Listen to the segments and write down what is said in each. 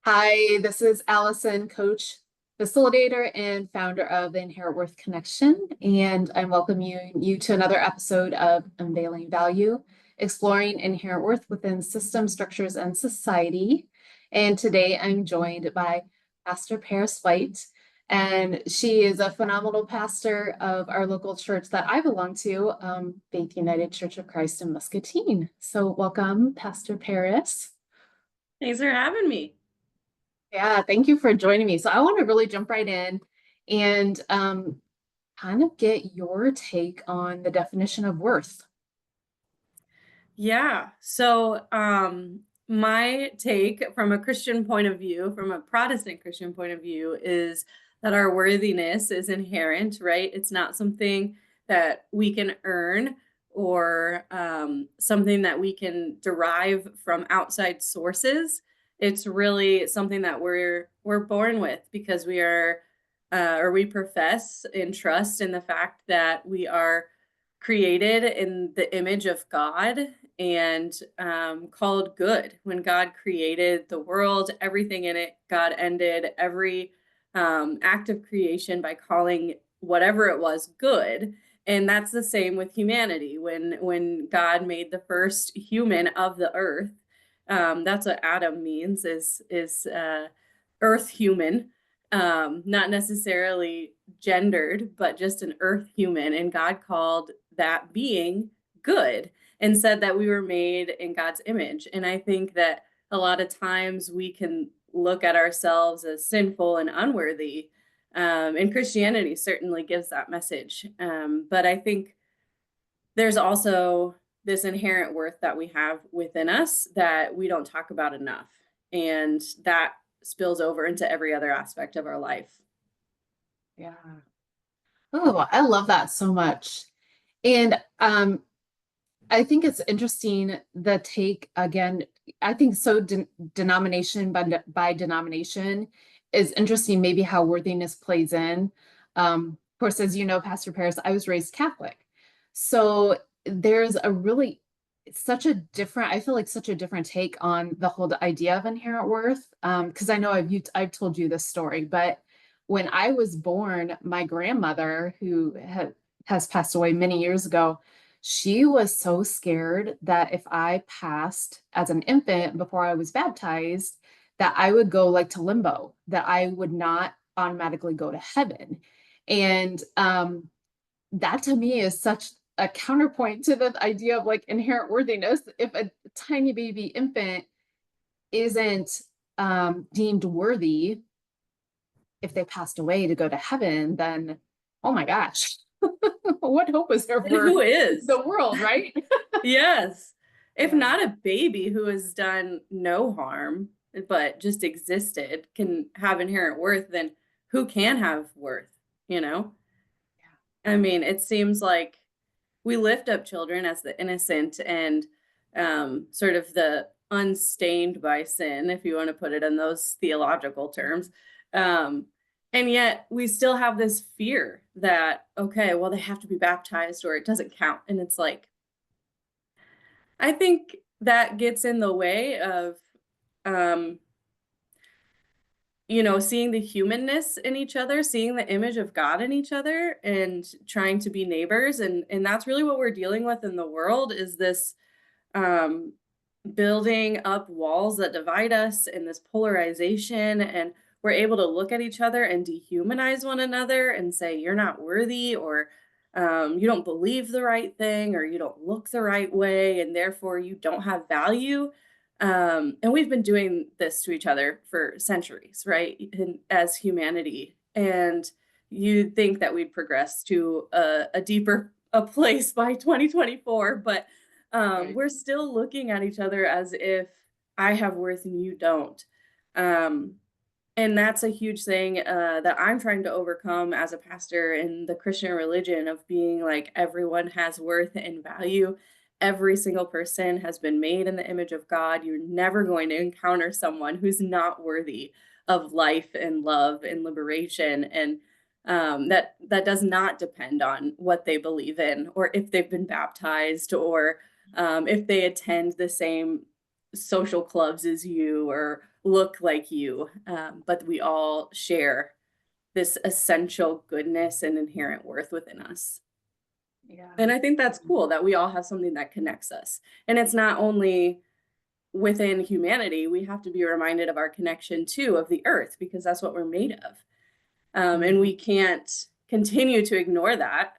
Hi, this is Allison, coach, facilitator, and founder of the Inherent Worth Connection. And I'm welcoming you to another episode of Unveiling Value, exploring inherent worth within systems, structures, and society. And today I'm joined by Pastor Paris White. And she is a phenomenal pastor of our local church that I belong to, Faith United Church of Christ in Muscatine. So welcome, Pastor Paris. Thanks for having me. Yeah, thank you for joining me. So I want to really jump right in and kind of get your take on the definition of worth. Yeah. My take from a Christian point of view, from a Protestant Christian point of view, is that our worthiness is inherent, right? It's not something that we can earn or something that we can derive from outside sources. It's really something that we're born with because we are or we profess and trust in the fact that we are created in the image of God and called good. When God created the world, everything in it, God ended every act of creation by calling whatever it was good. And that's the same with humanity. When God made the first human of the earth, that's what Adam means is earth human, not necessarily gendered, but just an earth human. And God called that being good and said that we were made in God's image. And I think that a lot of times we can look at ourselves as sinful and unworthy. And Christianity certainly gives that message. But I think there's also this inherent worth that we have within us that we don't talk about enough. And that spills over into every other aspect of our life. Yeah. Oh, I love that so much. And I think it's interesting the take again. I think so denomination by denomination is interesting, maybe how worthiness plays in. Of course, as you know, Pastor Paris, I was raised Catholic. So there's a really such a different, I feel like such a different take on the whole idea of inherent worth. Because I know I've told you this story, but when I was born, my grandmother, has passed away many years ago, she was so scared that if I passed as an infant before I was baptized, that I would go like to limbo, that I would not automatically go to heaven. And that to me is such a counterpoint to the idea of like inherent worthiness. If a tiny baby infant isn't deemed worthy, if they passed away to go to heaven, then oh my gosh, what hope is there And for who is? the world, right? Yes. If Yeah. not a baby who has done no harm, but just existed, can have inherent worth, then who can have worth, you know? I mean, it seems like we lift up children as the innocent and sort of the unstained by sin, if you want to put it in those theological terms. Um, and yet we still have this fear that, okay, well, they have to be baptized or it doesn't count. And it's like, I think that gets in the way of, um, seeing the humanness in each other, seeing the image of God in each other and trying to be neighbors. And that's really what we're dealing with in the world is this um, building up walls that divide us and this polarization. And we're able to look at each other and dehumanize one another and say, you're not worthy, or you don't believe the right thing, or you don't look the right way, and therefore you don't have value. And we've been doing this to each other for centuries, right? As humanity. And you'd think that we'd progress to a deeper a place by 2024, but Right. we're still looking at each other as if I have worth and you don't. Um, and that's a huge thing that I'm trying to overcome as a pastor in the Christian religion of being like everyone has worth and value. Every single person has been made in the image of God. You're never going to encounter someone who's not worthy of life and love and liberation. And that does not depend on what they believe in or if they've been baptized or if they attend the same social clubs as you or look like you, but we all share this essential goodness and inherent worth within us. Yeah. And I think that's cool that we all have something that connects us. And it's not only within humanity, we have to be reminded of our connection too of the earth, because that's what we're made of. And Mhm. we can't continue to ignore that,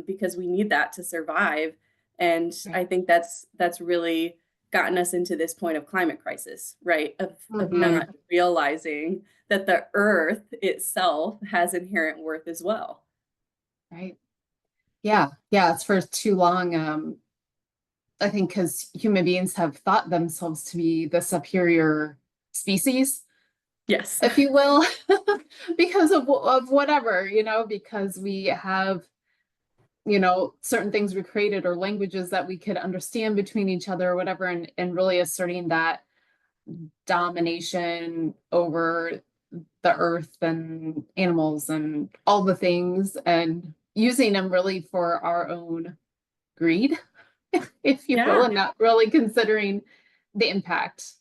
because we need that to survive. And I Right. think that's really gotten us into this point of climate crisis, right? Of Mhm. not realizing that the earth itself has inherent worth as well. Right. Yeah. Yeah. It's for too long. I think because human beings have thought themselves to be the superior species, Yes. if you will, because of whatever, because we have, certain things we created or languages that we could understand between each other or whatever, and really asserting that domination over the earth and animals and all the things and using them really for our own greed, if you will, Yeah. and not really considering the impact.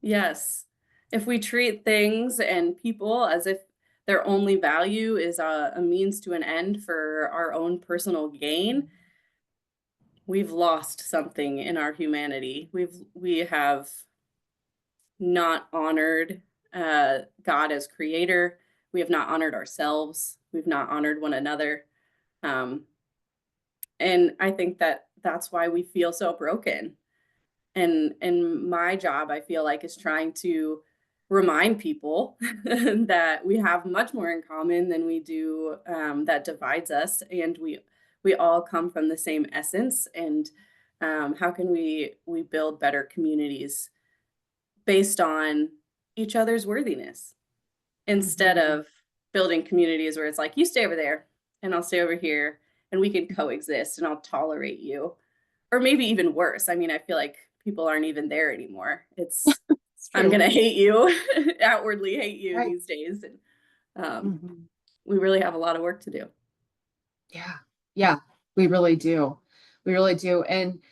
Yes. If we treat things and people as if their only value is a means to an end for our own personal gain, we've lost something in our humanity. We have not honored God as creator. We have not honored ourselves. We've not honored one another. Um, and I think that that's why we feel so broken. And my job, I feel like, is trying to remind people that we have much more in common than we do, that divides us, and we all come from the same essence. And how can we build better communities based on each other's worthiness, instead Mhm. of building communities where it's like, you stay over there and I'll stay over here and we can coexist and I'll tolerate you. Or maybe even worse. I mean, I feel like people aren't even there anymore. It's, It's I'm true. gonna hate you, outwardly hate you Right. these days. And Mhm. we really have a lot of work to do. Yeah. Yeah. We really do. We really do. And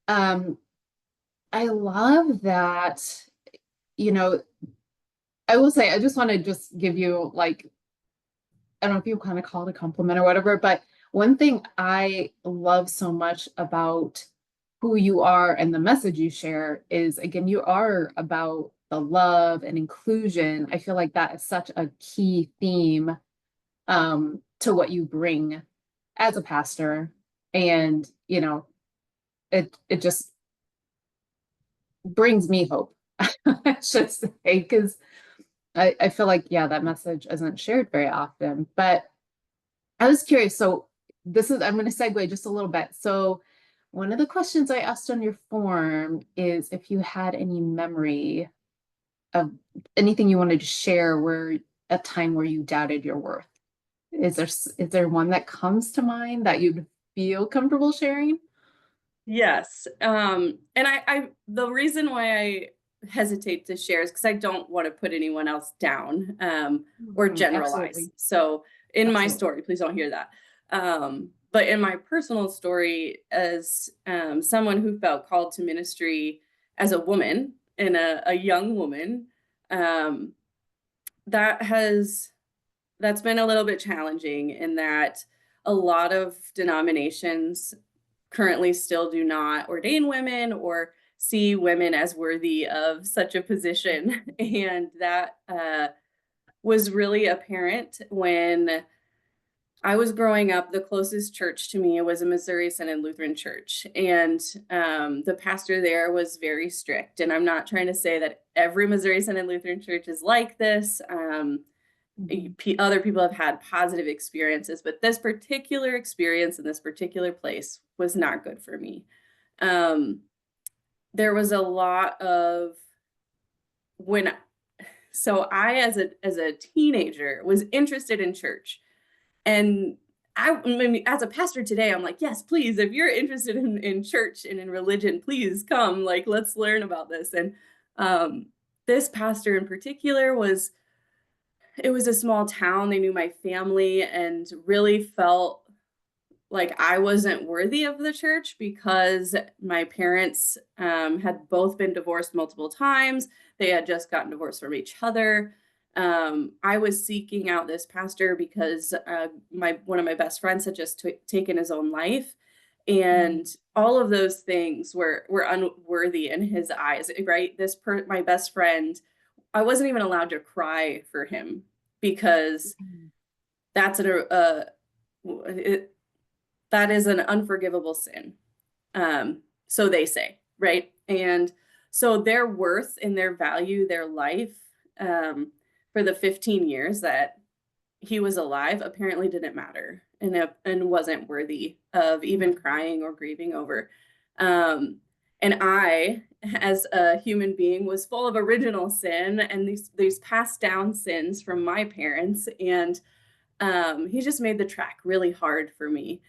um, I love that, you know, I will say, I just want to just give you like, I don't know if you kind of call it a compliment or whatever, but one thing I love so much about who you are and the message you share is, again, you are about the love and inclusion. I feel like that is such a key theme to what you bring as a pastor. And, it just brings me hope, I should say, because I feel like, yeah, that message isn't shared very often. But I was curious. So I'm going to segue just a little bit. So one of the questions I asked on your form is if you had any memory of anything you wanted to share where a time where you doubted your worth. Is there one that comes to mind that you'd feel comfortable sharing? Yes. And the reason why I hesitate to share is because I don't want to put anyone else down, or Mhm. generalize. Absolutely. So in my Absolutely. story, please don't hear that. But in my personal story, as someone who felt called to ministry as a woman and a young woman, um, that has that's been a little bit challenging, in that a lot of denominations currently still do not ordain women or see women as worthy of such a position. And that was really apparent when I was growing up. The closest church to me was a Missouri Synod Lutheran church. And the pastor there was very strict. And I'm not trying to say that every Missouri Synod Lutheran church is like this. Mhm. Other people have had positive experiences, but this particular experience in this particular place was not good for me. Um, there was a lot of when so I, as a teenager, was interested in church. And I mean, as a pastor today, I'm like, yes, please, if you're interested in church and in religion, please come. Like, let's learn about this. And um, this pastor in particular it was a small town. They knew my family and really felt like I wasn't worthy of the church because my parents had both been divorced multiple times. They had just gotten divorced from each other. I was seeking out this pastor because my one of my best friends had just taken his own life, Mm. and all of those things were unworthy in his eyes. Right, my best friend, I wasn't even allowed to cry for him because Mm. that's it, that is an unforgivable sin. So they say, right? And so their worth and their value, their life, for the 15 years that he was alive apparently didn't matter, and wasn't worthy of even crying or grieving over. Um, and I, as a human being, was full of original sin and these passed down sins from my parents. And he just made the track really hard for me.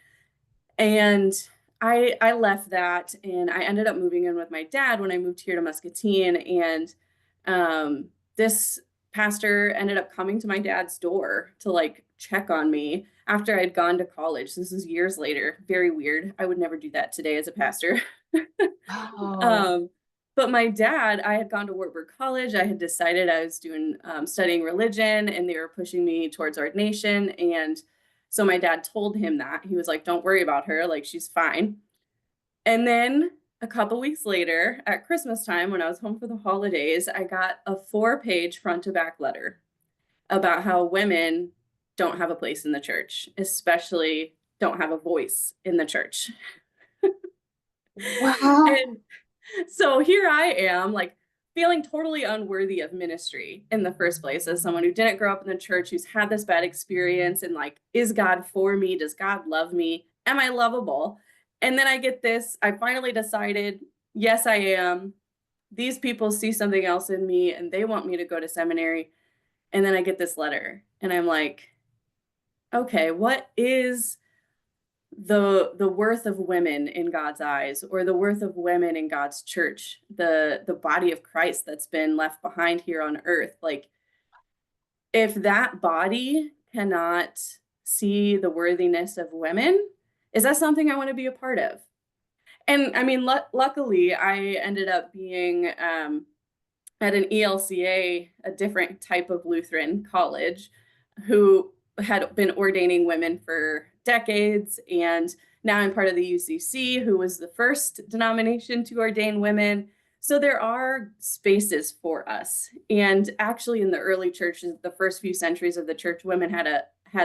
And I left that and I ended up moving in with my dad when I moved here to Muscatine. And this pastor ended up coming to my dad's door to like check on me after I'd gone to college. This is years later. Very weird. I would never do that today as a pastor. Oh, um, but my dad, I had gone to Wartburg College. I had decided I was doing studying religion, and they were pushing me towards ordination. And so my dad told him that. He was like, "Don't worry about her. Like she's fine." And then a couple weeks later, at Christmas time, when I was home for the holidays, I got a 4-page front to back letter about how women don't have a place in the church, especially don't have a voice in the church. wow. And so here I am, like feeling totally unworthy of ministry in the first place as someone who didn't grow up in the church, who's had this bad experience, and like, is God for me? Does God love me? Am I lovable? And then I get this, I finally decided, yes, I am. These people see something else in me and they want me to go to seminary. And then I get this letter and I'm like, okay, what is the worth of women in God's eyes, or the worth of women in God's church, the body of Christ that's been left behind here on earth? Like if that body cannot see the worthiness of women, is that something I want to be a part of? And I mean, luckily, I ended up being at an ELCA, a different type of Lutheran college, who had been ordaining women for decades. And now I'm part of the UCC, who was the first denomination to ordain women. So there are spaces for us. And actually, in the early churches, the first few centuries of the church, women had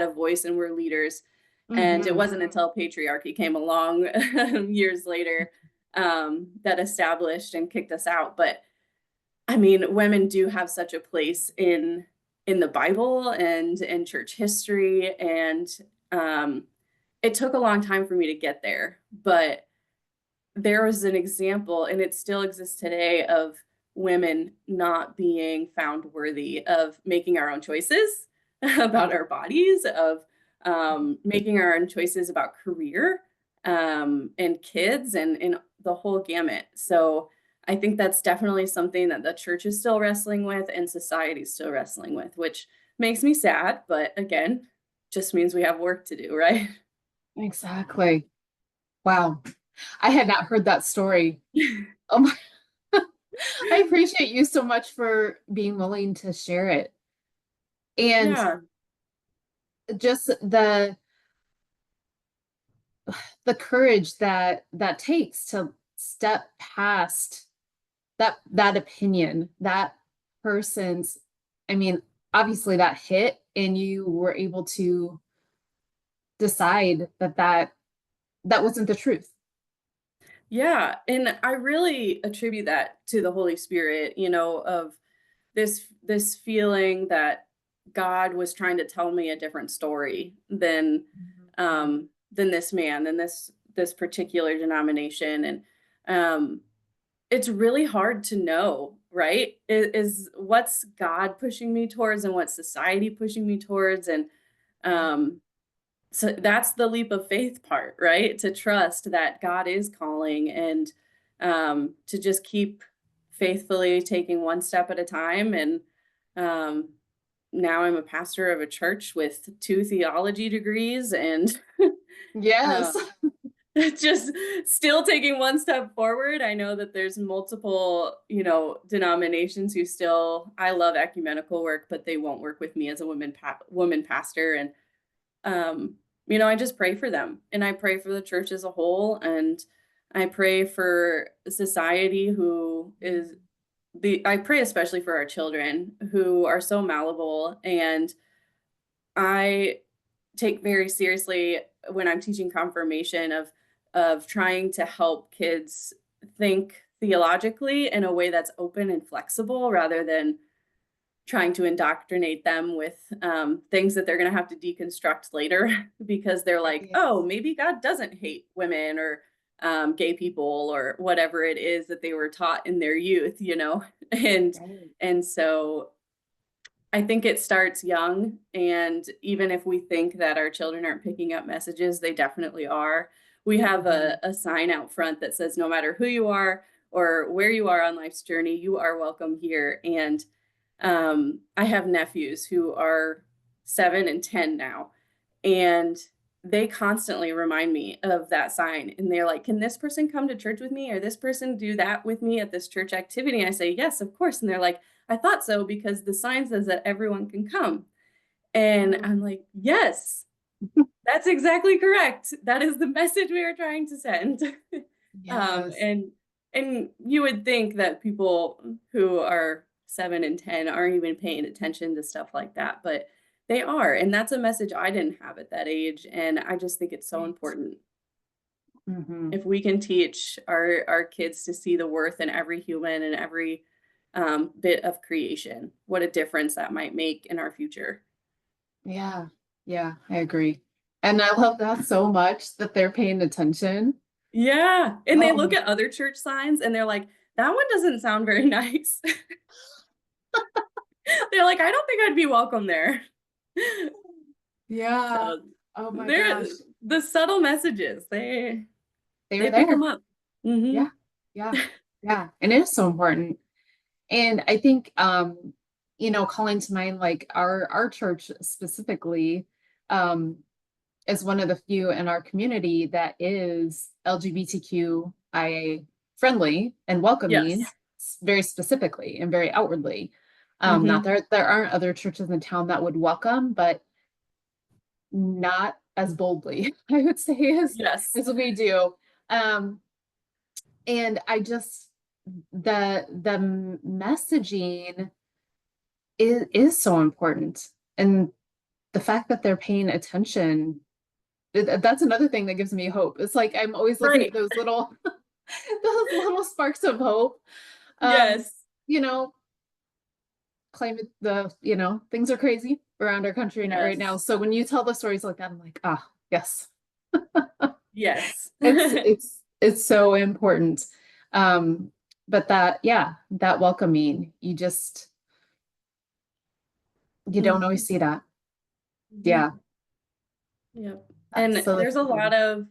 a voice and were leaders. And it Hmm. wasn't until patriarchy came along years later that established and kicked us out. But I mean, women do have such a place in the Bible and in church history, and um, it took a long time for me to get there, but there was an example, and it still exists today, of women not being found worthy of making our own choices about our bodies, of making our own choices about career, and kids, and the whole gamut. So I think that's definitely something that the church is still wrestling with and society is still wrestling with, which makes me sad, but again, just means we have work to do, right? Exactly. Wow. I had not heard that story. Oh my, I appreciate you so much for being willing to share it. And Yeah. just the courage that takes to step past that opinion, that person's, I mean, obviously that hit and you were able to decide that wasn't the truth. Yeah, and I really attribute that to the Holy Spirit, of this feeling that God was trying to tell me a different story than this man, than this particular denomination. And it's really hard to know, right? Is what's God pushing me towards and what's society pushing me towards? And um so that's the leap of faith part, right? To trust that God is calling, and to just keep faithfully taking one step at a time. And um, now I'm a pastor of a church with 2 theology degrees, and Yes. Um, just still taking one step forward. I know that there's multiple, denominations who still, I love ecumenical work, but they won't work with me as a woman pastor. And I just pray for them, and I pray for the church as a whole, and I pray for society who is I pray especially for our children who are so malleable, and I take very seriously when I'm teaching confirmation of trying to help kids think theologically in a way that's open and flexible rather than trying to indoctrinate them with things that they're going to have to deconstruct later because they're like, Right. oh, maybe God doesn't hate women or gay people or whatever it is that they were taught in their youth. and Right. and so I think it starts young, and even if we think that our children aren't picking up messages, they definitely are. We have Mhm. a sign out front that says, no matter who you are or where you are on life's journey, you are welcome here. And I have nephews who are 7 and 10 now, and they constantly remind me of that sign. And they're like, can this person come to church with me? Or this person do that with me at this church activity? And I say, yes, of course. And they're like, I thought so because the sign says that everyone can come. And Oh, I'm like, yes, that's exactly correct. That is the message we are trying to send. um, yes. and and you would think that people who are 7 and 10 aren't even paying attention to stuff like that, but they are. And that's a message I didn't have at that age. And I just think it's so Right. important Hmm. if we can teach our kids to see the worth in every human and every bit of creation, what a difference that might make in our future. Yeah. Yeah, I agree. And I love that so much that they're paying attention. Yeah. And they look Oh, at other church signs and they're like, that one doesn't sound very nice. They're like, I don't think I'd be welcome there. yeah. So Oh my they're gosh. the subtle messages, they They they were pick them there. up. Hmm. Yeah. Yeah. Yeah. And it is so important. And I think calling to mind like our church specifically, um, is one of the few in our community that is LGBTQIA friendly and welcoming, Yes. very specifically and very outwardly. Not Hmm. there aren't other churches in town that would welcome, but not as boldly, I would say, Yes. as we do. Um, and I just the messaging is so important. And the fact that they're paying attention, that's another thing that gives me hope. It's like I'm always looking at Right. those little those little sparks of hope. Um, Yes. you know, climate things are crazy around our country right now. Yes. So when you tell the stories like that, I'm like, ah, yes. Yes. It's so important. Um, but that welcoming, you don't Mhm. always see that. Mhm. Yeah, Yep. that's And so there's that's important.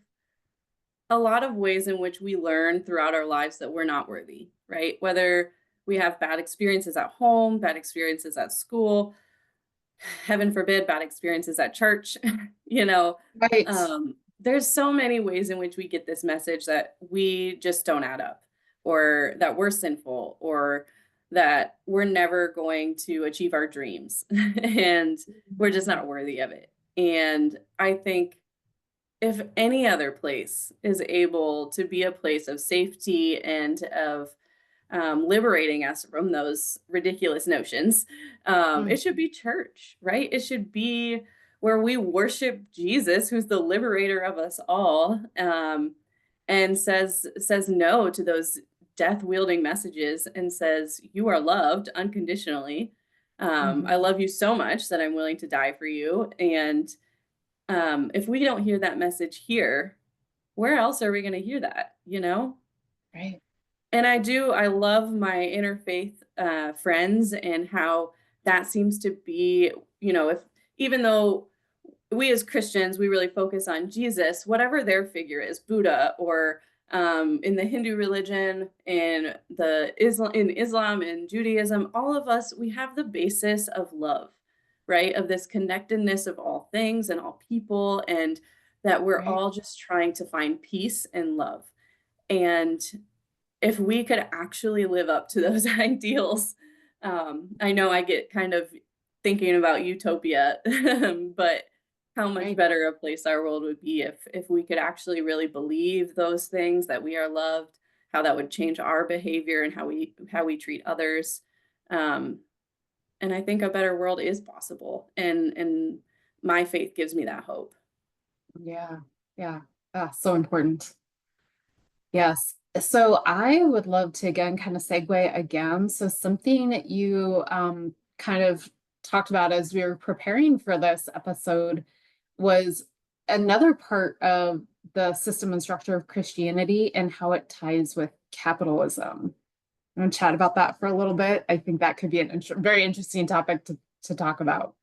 a lot of ways in which we learn throughout our lives that we're not worthy, right? Whether we have bad experiences at home, bad experiences at school, heaven forbid, bad experiences at church, you know, Right. there's so many ways in which we get this message that we just don't add up, or that we're sinful, or that we're never going to achieve our dreams and we're just not worthy of it. And I think if any other place is able to be a place of safety and of liberating us from those ridiculous notions, it should Mhm. be church, right? It should be where we worship Jesus, who's the liberator of us all, and says no to those death wielding messages and says you are loved unconditionally. I Mhm. love you so much that I'm willing to die for you. And if we don't hear that message here, where else are we going to hear that? Right. And I love my interfaith friends and how that seems to be, if even though we as Christians, we really focus on Jesus, whatever their figure is, Buddha, or in the Hindu religion, in Islam and Judaism, all of us, we have the basis of love, right? Of this connectedness of all things and all people, and that we're Right. all just trying to find peace and love. And if we could actually live up to those ideals, I know I get kind of thinking about utopia, but how much Right. better a place our world would be if we could actually really believe those things, that we are loved, how that would change our behavior and how we treat others. Um, and I think a better world is possible, and my faith gives me that hope. Yeah. Yeah. Ah, so important. Yes. So I would love to again kind of segue again. So something that you kind of talked about as we were preparing for this episode was another part of the system and structure of Christianity and how it ties with capitalism. I'm going to chat about that for a little bit. I think that could be an very interesting topic to talk about.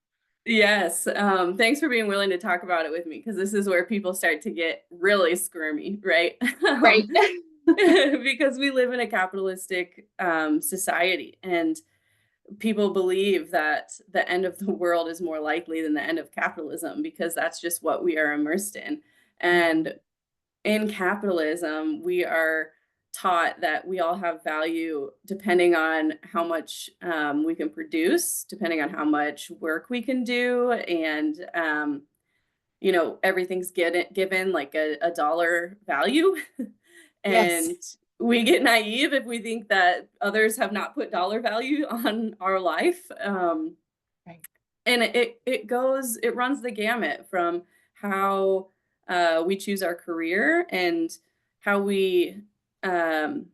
Yes, thanks for being willing to talk about it with me, because this is where people start to get really squirmy, right? Right. Because we live in a capitalistic society, and people believe that the end of the world is more likely than the end of capitalism, because that's just what we are immersed in. Mhm. And in capitalism, we are taught that we all have value depending on how much we can produce, depending on how much work we can do, and everything's given like a dollar value. Yes. And we get naive if we think that others have not put dollar value on our life. Right. And it runs the gamut from how we choose our career, and how we um,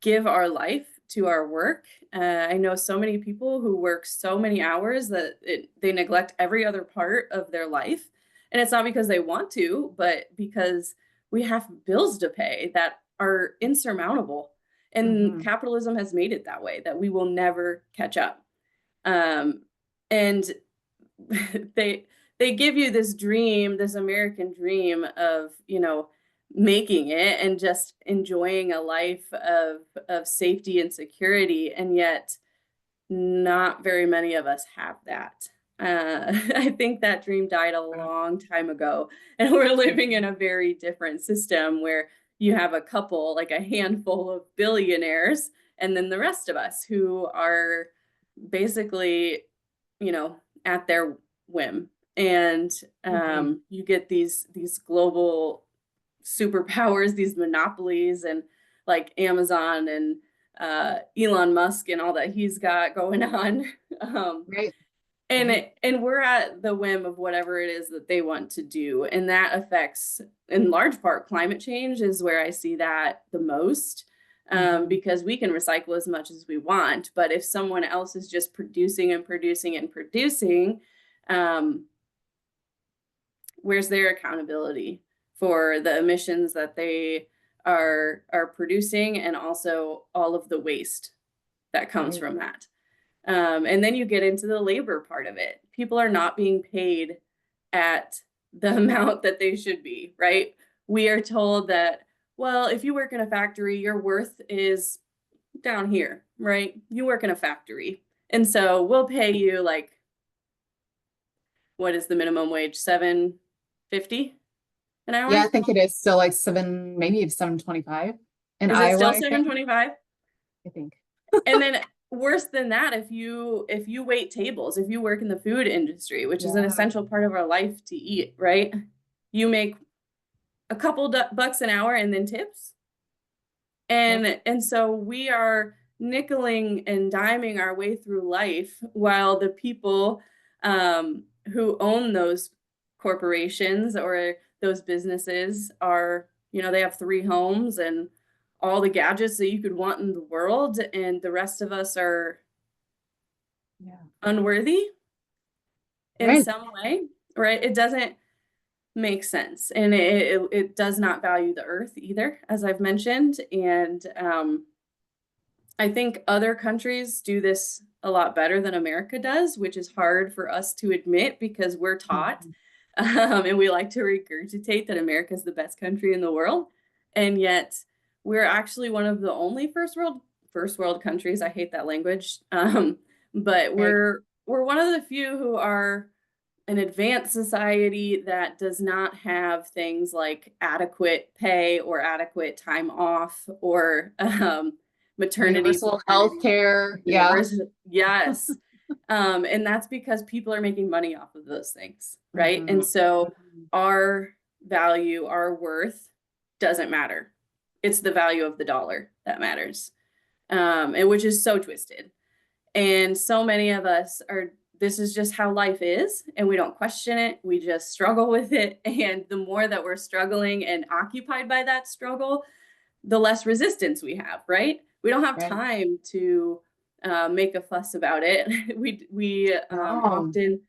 give our life to our work. I know so many people who work so many hours that they neglect every other part of their life. And it's not because they want to, but because we have bills to pay that are insurmountable. And Hmm. capitalism has made it that way, that we will never catch up. Um, and they they give you this dream, this American dream of, making it and just enjoying a life of safety and security, and yet not very many of us have that. I think that dream died a long time ago, and we're living in a very different system where you have a couple, like a handful of billionaires, and then the rest of us who are basically, at their whim. And Hmm. you get these global superpowers, these monopolies, and like Amazon and Elon Musk and all that he's got going on. um, Right. and Right. and we're at the whim of whatever it is that they want to do, and that affects, in large part, climate change is where I see that the most. Hmm. Because we can recycle as much as we want, but if someone else is just producing and producing and producing, um, where's their accountability for the emissions that they are producing, and also all of the waste that comes Right. from that? And then you get into the labor part of it. People are not being paid at the amount that they should be, right? We are told that, well, if you work in a factory, your worth is down here, right? You work in a factory. And so we'll pay you like, what is the minimum wage? 7.50 an Yeah, hour? I think it is still like seven, maybe 725 in Is it Iowa, still I think. 7.25? I think. And then worse than that, if you wait tables, if you work in the food industry, which is an Yeah. essential part of our life to eat, right? You make a couple bucks an hour and then tips. Yep. And so we are nickeling and diming our way through life, while the people who own those corporations or those businesses are, they have three homes and all the gadgets that you could want in the world, and the rest of us are Yeah. unworthy in Right. some way, right? It doesn't make sense, and it does not value the earth either, as I've mentioned. And I think other countries do this a lot better than America does, which is hard for us to admit because we're taught, Mhm. and we like to regurgitate that America is the best country in the world, and yet we're actually one of the only first world countries. I hate that language, but Right. we're one of the few who are an advanced society that does not have things like adequate pay or adequate time off or maternity, Universal health paternity, care. Yeah. universal. Yes. And that's because people are making money off of those things, right? Mhm. And so Mhm. our value, our worth doesn't matter. It's the value of the dollar that matters, and which is so twisted. And so many of us are, this is just how life is, and we don't question it. We just struggle with it. And the more that we're struggling and occupied by that struggle, the less resistance we have, right? We don't have Right. time to make a fuss about it. We No. often,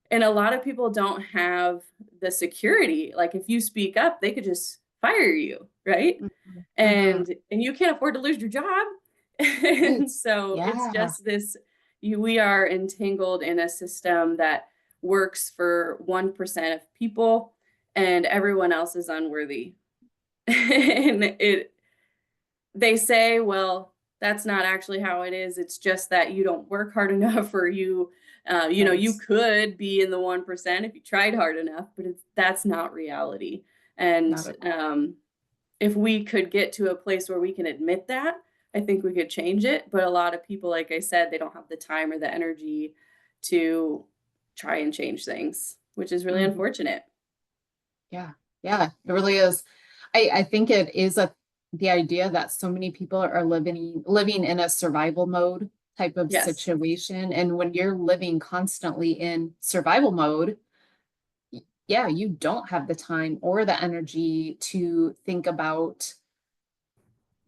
and a lot of people don't have the security. Like if you speak up, they could just fire you, right? Mhm. Mhm. And you can't afford to lose your job. Right. And so it's Yeah. just this, we are entangled in a system that works for 1% of people and everyone else is unworthy. And it, they say, well, that's not actually how it is. It's just that you don't work hard enough, or you know, Right. you could be in the 1% if you tried hard enough, but that's not reality. And Not at all. if we could get to a place where we can admit that, I think we could change it. But a lot of people, like I said, they don't have the time or the energy to try and change things, which is really Mhm. unfortunate. Yeah. Yeah. It really is. I think it is the idea that so many people are living in a survival mode type of Yes. situation. And when you're living constantly in survival mode, yeah, you don't have the time or the energy to think about,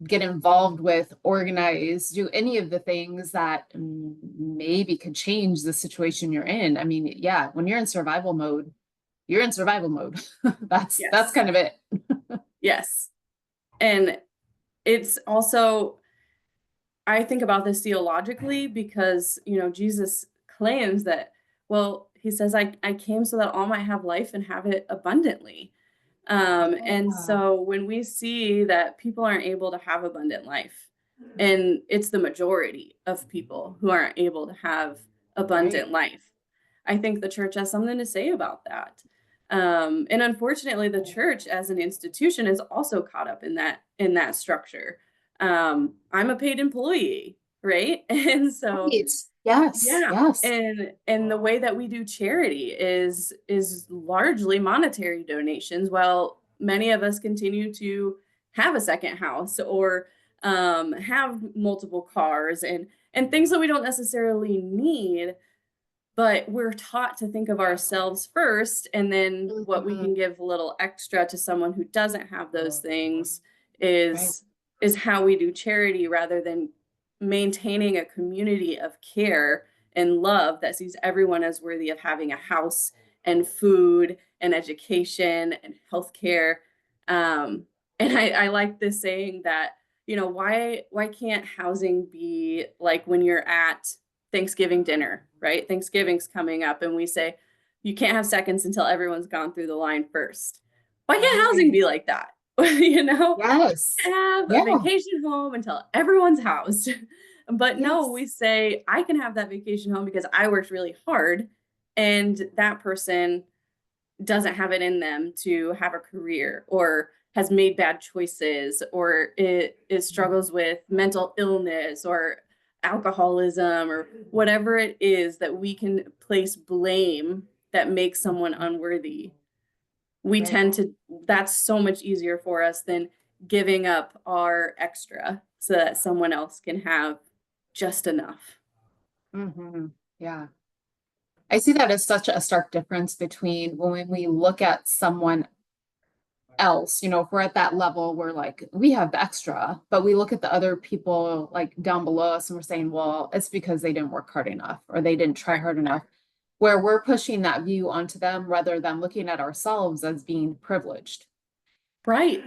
get involved with, organize, do any of the things that maybe could change the situation you're in. I mean, yeah, when you're in survival mode, you're in survival mode. That's Yes. kind of it. Yes. And it's also, I think about this theologically because, you know, Jesus claims that, well, he says, I came so that all might have life and have it abundantly. And Yeah, so when we see that people aren't able to have abundant life, and it's the majority of people who aren't able to have right. abundant life, I think the church has something to say about that. And unfortunately, the church as an institution is also caught up in that structure. I'm a paid employee, right? And so Right. Yes, yeah, yes. and the way that we do charity is largely monetary donations, while many of us continue to have a second house or have multiple cars and things that we don't necessarily need, but we're taught to think of ourselves first, and then what we Mhm. can give a little extra to someone who doesn't have those things Right. is is how we do charity rather than maintaining a community of care and love that sees everyone as worthy of having a house and food and education and healthcare. And I like this saying that, you know, why can't housing be like when you're at Thanksgiving dinner, right? Thanksgiving's coming up, and we say, you can't have seconds until everyone's gone through the line first. Why can't housing Right. be like that? You know, Yes. have a Yeah. vacation home until everyone's housed. But no, Yes. we say, I can have that vacation home because I worked really hard, and that person doesn't have it in them to have a career or has made bad choices or it struggles with mental illness or alcoholism or whatever it is that we can place blame that makes someone Mhm. unworthy. We Right. tend to, that's so much easier for us than giving up our extra so that someone else can have just enough. Mhm. Yeah. I see that as such a stark difference between when we look at someone else, if we're at that level, we're like, we have the extra, but we look at the other people like down below us and we're saying, well, it's because they didn't work hard enough or they didn't try hard enough, where we're pushing that view onto them rather than looking at ourselves as being privileged. Right.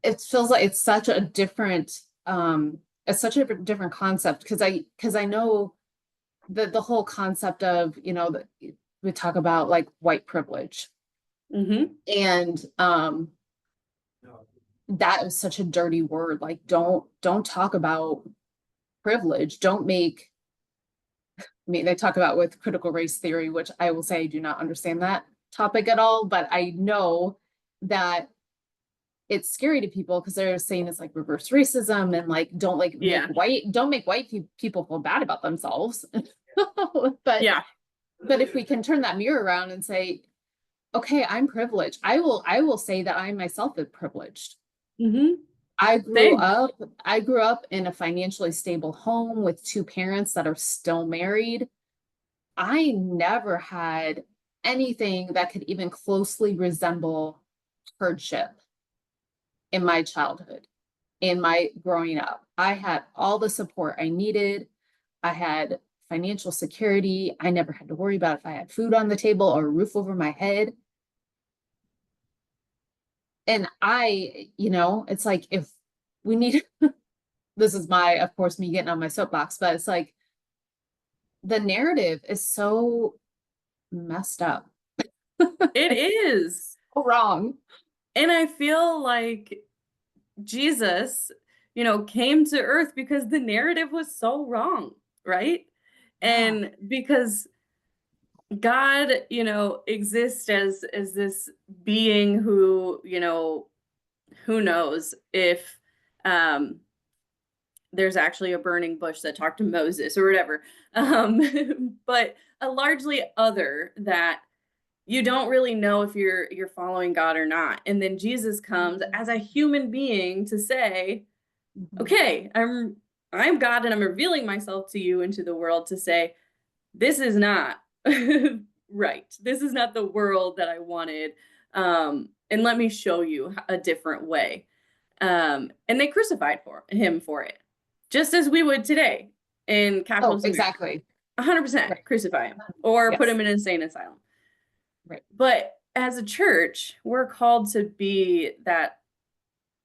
It feels like it's such a different concept because I know the whole concept of, that we talk about like white privilege Mm-hmm. and that is such a dirty word. Like don't talk about privilege. Don't make I mean, they talk about with critical race theory, which I will say I do not understand that topic at all, but I know that it's scary to people because they're saying it's like reverse racism and like Yeah. don't make white people feel bad about themselves. but Yeah. but if we can turn that mirror around and say, okay, I'm privileged. I will say that I myself am privileged. Mm-hmm. I grew Same. up I grew up in a financially stable home with two parents that are still married. I never had anything that could even closely resemble hardship in my childhood, in my growing up. I had all the support I needed. I had financial security. I never had to worry about if I had food on the table or a roof over my head. And it's like if we need, this is of course, me getting on my soapbox, but it's like the narrative is so messed up. It It's is. so wrong. And I feel like Jesus, came to earth because the narrative was so wrong, right? Yeah. And because God, exists as this being who, who knows if um there's actually a burning bush that talked to Moses or whatever. But a largely other that you don't really know if you're following God or not. And then Jesus comes as a human being to say, Mhm. okay, I'm God and I'm revealing myself to you into the world to say, this is not right. This is not the world that I wanted. And let me show you a different way. And they crucified him for it, just as we would today in Oh, capitalist America. exactly. 100% Right. crucify him or put Yes. him in an insane asylum. Right. But as a church, we're called to be that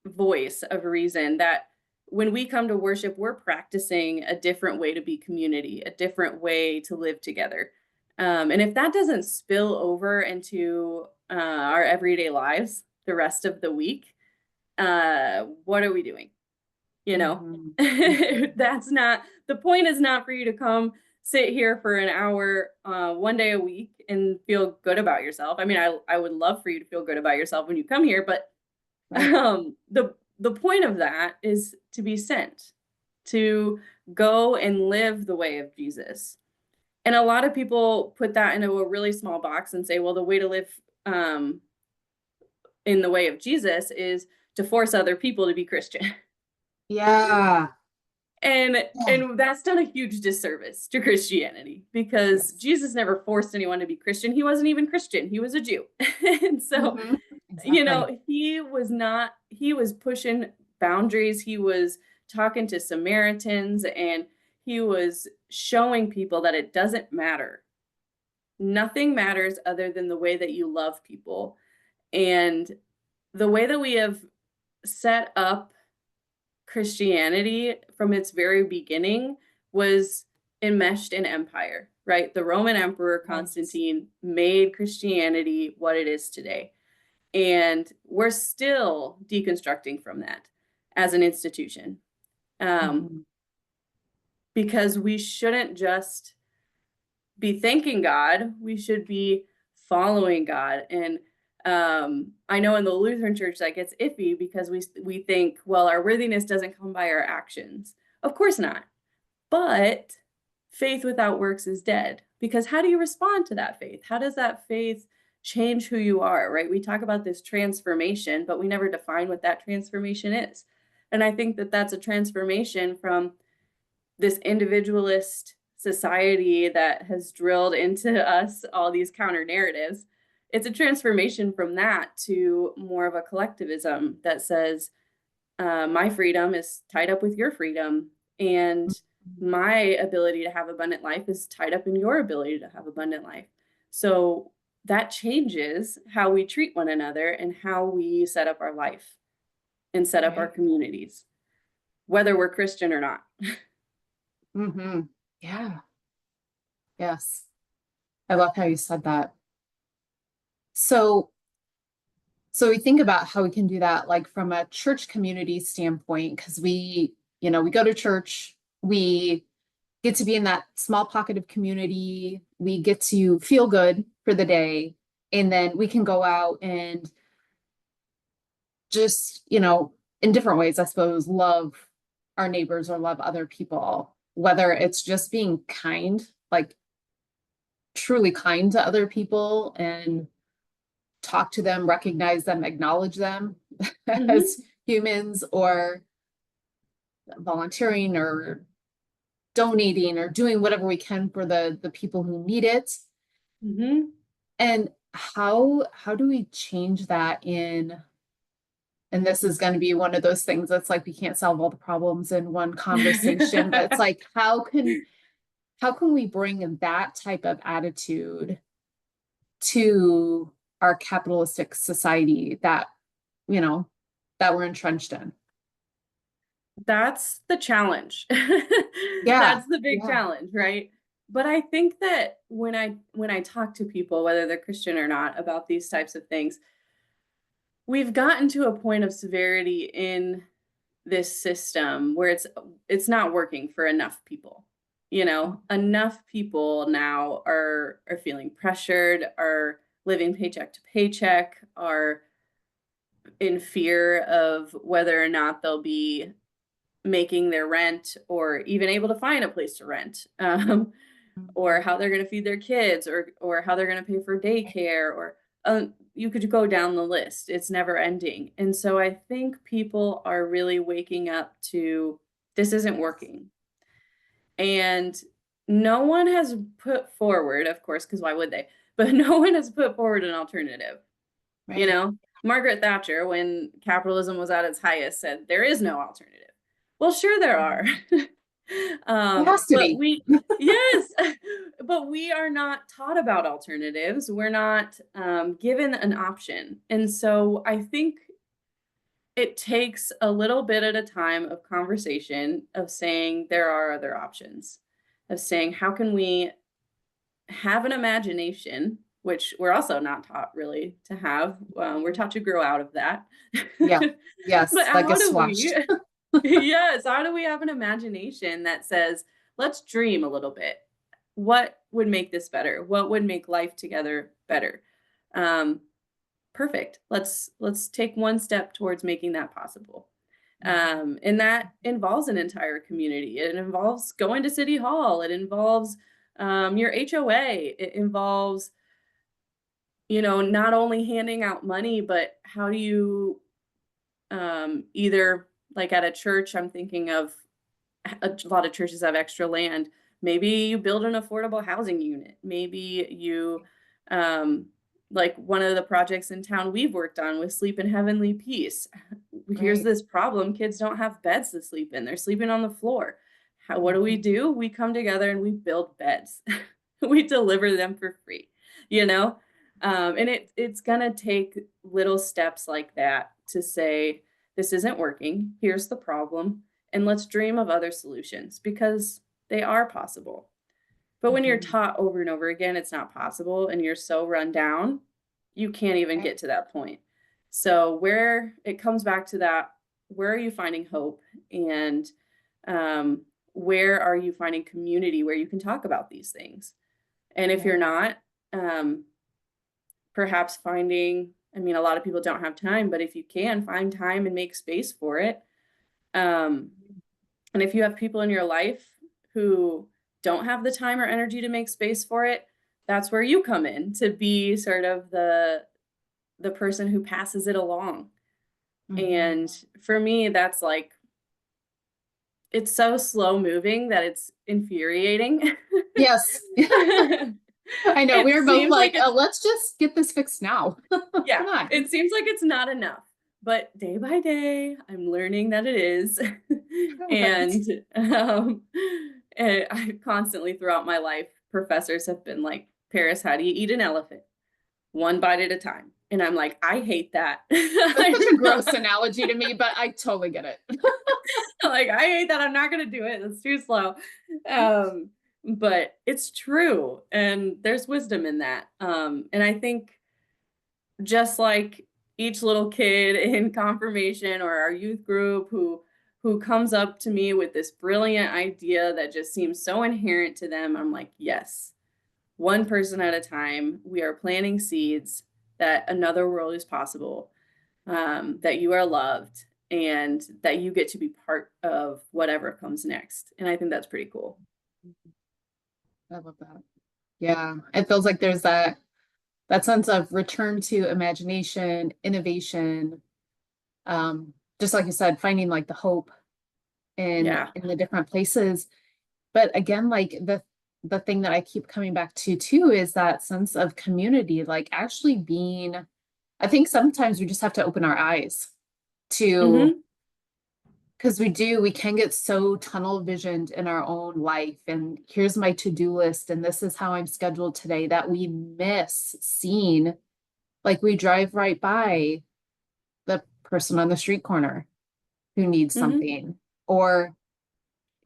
voice of reason that when we come to worship, we're practicing a different way to be community, a different way to live together. And if that doesn't spill over into our everyday lives the rest of the week, what are we doing? You know, Mhm. Mhm. that's not the point, is not for you to come sit here for an hour, one day a week and feel good about yourself. I mean, I would love for you to feel good about yourself when you come here, but Right. the point of that is to be sent, to go and live the way of Jesus. And a lot of people put that into a really small box and say, well, the way to live um, in the way of Jesus is to force other people to be Christian. Yeah. And Yeah. and that's done a huge disservice to Christianity because Yes. Jesus never forced anyone to be Christian. He wasn't even Christian. He was a Jew. And so, Mhm. Exactly. he was pushing boundaries. He was talking to Samaritans and he was showing people that it doesn't matter. Nothing matters other than the way that you love people. And the way that we have set up Christianity from its very beginning was enmeshed in empire, right? The Roman Emperor Right. Constantine made Christianity what it is today. And we're still deconstructing from that as an institution, um, Mhm. because we shouldn't just be thanking God, we should be following God. And I know in the Lutheran Church that gets iffy because we think, well, our worthiness doesn't come by our actions. Of course not. But faith without works is dead. Because how do you respond to that faith? How does that faith change who you are, right? We talk about this transformation, but we never define what that transformation is. And I think that that's a transformation from this individualist society that has drilled into us all these counter narratives. It's a transformation from that to more of a collectivism that says, my freedom is tied up with your freedom, and Mhm. my ability to have abundant life is tied up in your ability to have abundant life. So that changes how we treat one another and how we set up our life and set up our Right. communities, whether we're Christian or not. Mhm. Yeah. Yes. I love how you said that. So, so we think about how we can do that, like from a church community standpoint, because we go to church, we get to be in that small pocket of community. We get to feel good for the day. And then we can go out and just, in different ways, I suppose, love our neighbors or love other people, whether it's just being kind, like truly kind to other people and talk to them, recognize them, acknowledge them Hmm. as humans, or volunteering or donating or doing whatever we can for the people who need it. Hmm. And how do we change that in, and this is going to be one of those things that's like we can't solve all the problems in one conversation, but it's like how can we bring that type of attitude to our capitalistic society that you know that we're entrenched in? That's the challenge. Yeah, That's the big yeah, challenge, right? But I think that when I talk to people, whether they're Christian or not, about these types of things, we've gotten to a point of severity in this system where it's not working for enough people. Enough people now are feeling pressured, are living paycheck to paycheck, are in fear of whether or not they'll be making their rent or even able to find a place to rent, or how they're going to feed their kids, or how they're going to pay for daycare, or you could go down the list. It's never ending. And so I think people are really waking up to this isn't working. And no one has put forward, of course, because why would they? But no one has put forward an alternative. You right. know, Margaret Thatcher, when capitalism was at its highest, said there is no alternative. Well, sure there are. It has to But be. yes, but we are not taught about alternatives. We're not given an option. And so I think it takes a little bit at a time of conversation of saying there are other options, of saying, how can we have an imagination, which we're also not taught really to have. We're taught to grow out of that. Yeah, But yes, that how gets do we, squashed. yes, how do we have an imagination that says, let's dream a little bit? What would make this better? What would make life together better? Um, Perfect. Let's take one step towards making that possible. And that involves an entire community. It involves going to city hall. It involves your HOA. It involves, not only handing out money, but how do you either like at a church, I'm thinking of a lot of churches have extra land. Maybe you build an affordable housing unit. Maybe you, um, like one of the projects in town we've worked on with Sleep in Heavenly Peace. Here's Right. this problem: kids don't have beds to sleep in; they're sleeping on the floor. What Mhm. do? We come together and we build beds. We deliver them for free. You know, and it's gonna take little steps like that to say this isn't working. Here's the problem, and let's dream of other solutions because they are possible. But when you're Mhm. taught over and over again it's not possible and you're so run down, you can't even Right. get to that point. So where it comes back to that, where are you finding hope? And um, where are you finding community where you can talk about these things? And if you're Yeah. not, um, perhaps finding, I mean, a lot of people don't have time, but if you can find time and make space for it, um, and if you have people in your life who don't have the time or energy to make space for it, that's where you come in to be sort of the person who passes it along. Mhm. And for me, that's like it's so slow moving that it's infuriating. Yes. I know. We It were both seems like like, it's let's just get this fixed now. yeah, Come on. it seems like it's not enough. But day by day, I'm learning that it is. Right. And I constantly throughout my life, professors have been like, Paris, how do you eat an elephant? One bite at a time. And I'm like, I hate that. That's such a I'm gross not, analogy to me, but I totally get it. like, I hate that. I'm not going to do it. It's too slow. Um, but it's true. And there's wisdom in that. And I think just like each little kid in confirmation or our youth group who comes up to me with this brilliant idea that just seems so inherent to them, I'm like, yes, one person at a time, we are planting seeds that another world is possible, that you are loved, and that you get to be part of whatever comes next. And I think that's pretty cool. I love that. Yeah, it feels like there's that sense of return to imagination, innovation, just like you said, finding like the hope Yeah. in the different places. But again, like the thing that I keep coming back to too is that sense of community, like actually being, I think sometimes we just have to open our eyes to, Hmm. because we can get so tunnel visioned in our own life. And here's my to-do list, and this is how I'm scheduled today, that we miss seeing, like we drive right by the person on the street corner who needs Hmm. something. Or,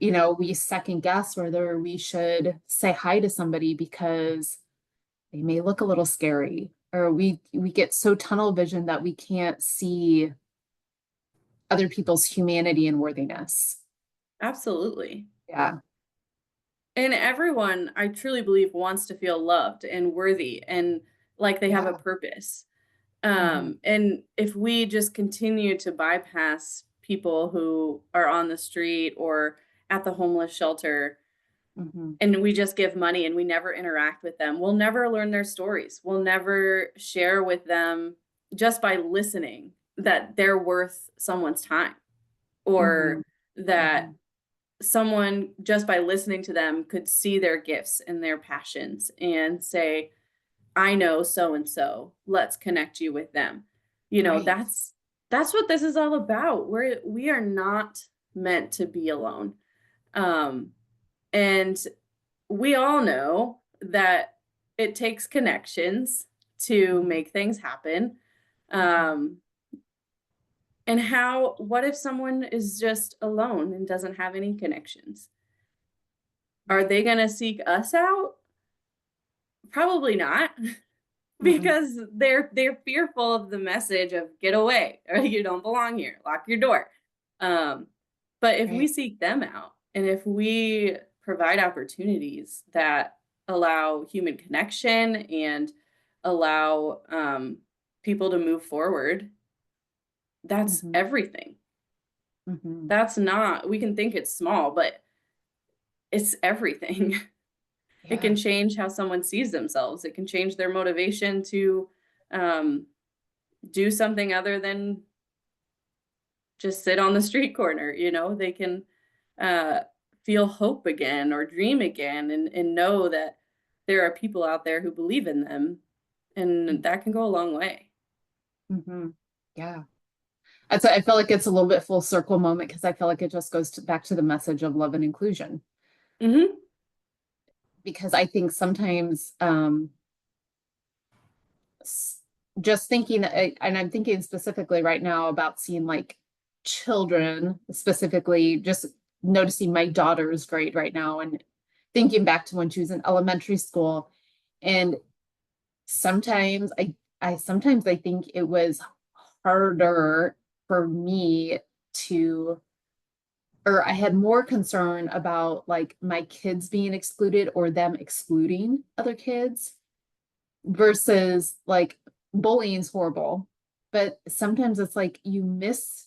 we second guess whether we should say hi to somebody because they may look a little scary. Or we get so tunnel vision that we can't see other people's humanity and worthiness. Absolutely. Yeah. And everyone, I truly believe, wants to feel loved and worthy and like they have a Yeah. purpose. Hmm. And if we just continue to bypass people who are on the street or at the homeless shelter, Hmm. and we just give money and we never interact with them, we'll never learn their stories. We'll never share with them just by listening that they're worth someone's time, Hmm. or that Hmm. someone just by listening to them could see their gifts and their passions and say, I know so and so, let's connect you with them. Right. That's what this is all about. We are not meant to be alone. Um and we all know that it takes connections to Hmm. make things happen. Hmm. Um and what if someone is just alone and doesn't have any connections? Are Right. they going to seek us out? Probably not. Mm-mm. Because they're fearful of the message of get away or you don't belong here, lock your door. Um, but if we Right. seek them out and if we provide opportunities that allow human connection and allow people to move forward, that's Hmm. everything. Hmm. That's not, we can think it's small, but it's everything. It Yeah. can change how someone sees themselves. It can change their motivation to um, do something other than just sit on the street corner. They can uh, feel hope again or dream again, and know that there are people out there who believe in them, and that can go a long way. Hmm. Yeah. I feel like it's a little bit full circle moment because I feel like it just goes back to the message of love and inclusion. Hmm. Because I think sometimes just thinking, and I'm thinking specifically right now about seeing like children, specifically just noticing my daughter's grade right now and thinking back to when she was in elementary school. And sometimes I think it was harder for me to, or I had more concern about like my kids being excluded or them excluding other kids versus like bullying's horrible. But sometimes it's like you miss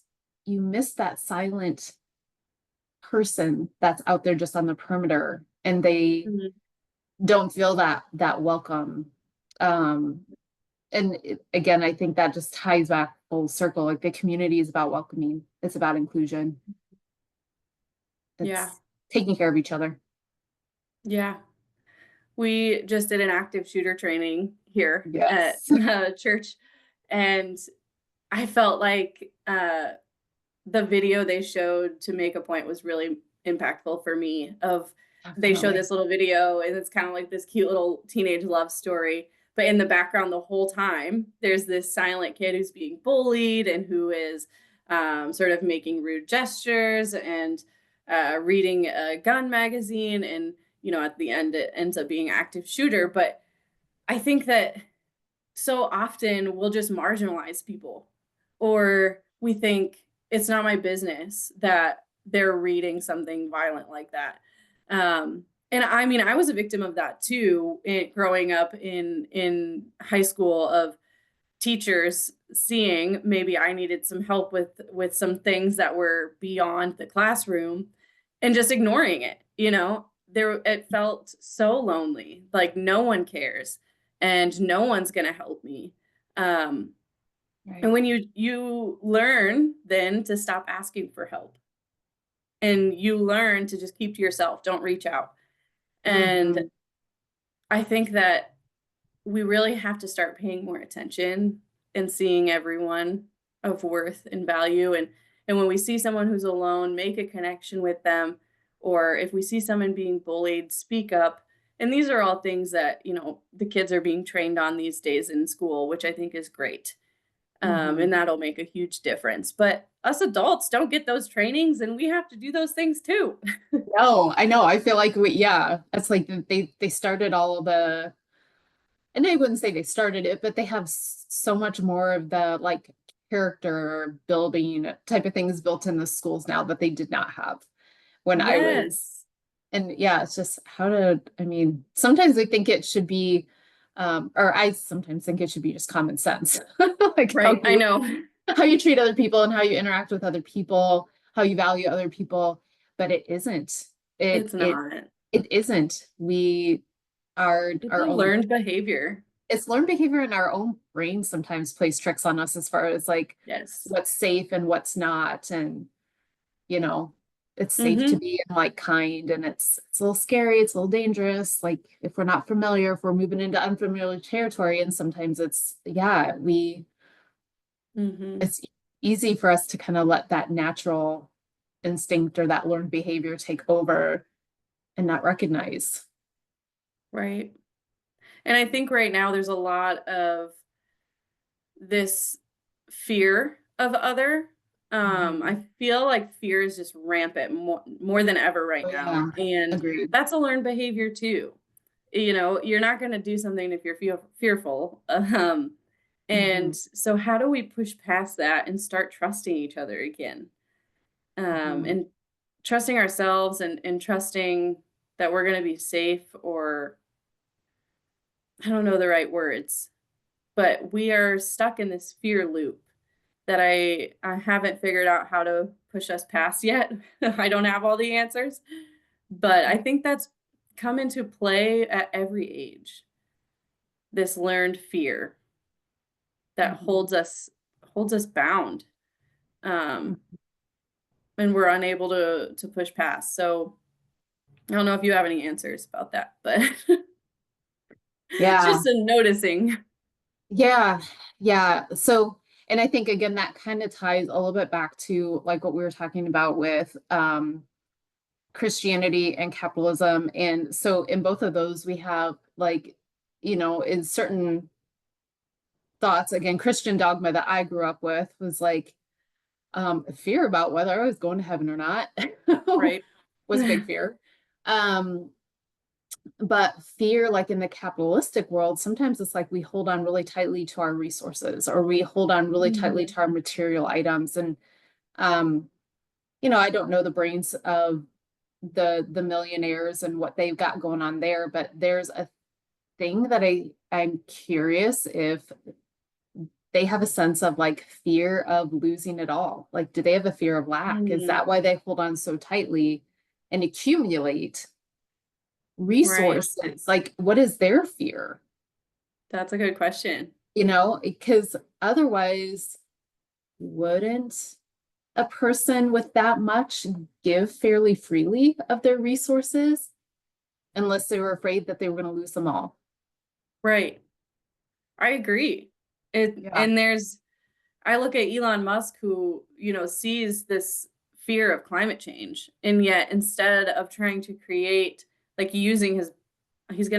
that silent person that's out there just on the perimeter and they Hmm. don't feel that welcome. Um and again, I think that just ties back full circle. Like the community is about welcoming, it's about inclusion, Yeah, it's taking care of each other. yeah. We just did an active shooter training here at Yes. church, and I felt like the video they showed to make a point was really impactful for me. Of They show Definitely. this little video and it's kind of like this cute little teenage love story, but in the background the whole time there's this silent kid who's being bullied and who is sort of making rude gestures and reading a gun magazine, and at the end it ends up being active shooter. But I think that so often we'll just marginalize people, or we think, it's not my business that they're reading something violent like that. And I mean, I was a victim of that too, growing up in high school, of teachers seeing maybe I needed some help with some things that were beyond the classroom and just ignoring it, you know. There, it felt so lonely, like no one cares and no one's going to help me. Um, and Right. when you learn then to stop asking for help, and you learn to just keep to yourself, don't reach out. And Hmm. I think that we really have to start paying more attention and seeing everyone of worth and value. And when we see someone who's alone, make a connection with them. Or if we see someone being bullied, speak up. And these are all things that, you know, the kids are being trained on these days in school, which I think is great. Hmm. And that'll make a huge difference. But us adults don't get those trainings, and we have to do those things too. No, I know. I feel like yeah, it's like they started all of the, and I wouldn't say they started it, but they have so much more of the like character building type of things built in the schools now that they did not have when I was. Yes. And yeah, it's just how to, I mean, sometimes I think it should be, or I sometimes think it should be just common sense, like Right. I know. how you treat other people and how you interact with other people, how you value other people, but it isn't. It It's it not. it isn't. We are It's a our own, learned behavior. it's learned behavior, and our own brain sometimes plays tricks on us as far as like Yes. what's safe and what's not. And you know, it's safe to Mm-hmm. be like kind, and it's a little scary, it's a little dangerous, like if we're not familiar, if we're moving into unfamiliar territory. And sometimes it's, yeah, Mm-hmm. it's easy for us to kind of let that natural instinct or that learned behavior take over and not recognize. Right. And I think right now there's a lot of this fear of other. Mhm. I feel like fear is just rampant more than ever right Oh now. yeah, And agreed. that's a learned behavior too. You know, you're not going to do something if you're fearful. And Hmm. so how do we push past that and start trusting each other again? Hmm. And trusting ourselves, and trusting that we're going to be safe, or I don't know the right words, but we are stuck in this fear loop that I haven't figured out how to push us past yet. I don't have all the answers, but I think that's come into play at every age. This learned fear that Hmm. holds us bound, um, and we're unable to push past. So I don't know if you have any answers about that, but it's Yeah, just a noticing. yeah, yeah. So, and I think again that kind of ties a little bit back to like what we were talking about with Christianity and capitalism. And so in both of those, we have like, in certain thoughts, again, Christian dogma that I grew up with was like fear about whether I was going to heaven or not Right. was a big fear. Um, but fear, like in the capitalistic world, sometimes it's like we hold on really tightly to our resources, or we hold on really tightly Mhm. to our material items. And um, I don't know the brains of the millionaires and what they've got going on there, but there's a thing that I'm curious if they have a sense of like fear of losing it all. Like, do they have a fear of lack? Is Mm, that why they hold on so tightly and accumulate right. resources? Like, what is their fear? That's a good question. Because otherwise, wouldn't a person with that much give fairly freely of their resources unless they were afraid that they were going to lose them all? Right. I agree. Yeah. And I look at Elon Musk, who, you know, sees this fear of climate change, and yet instead of trying to create, like, he's going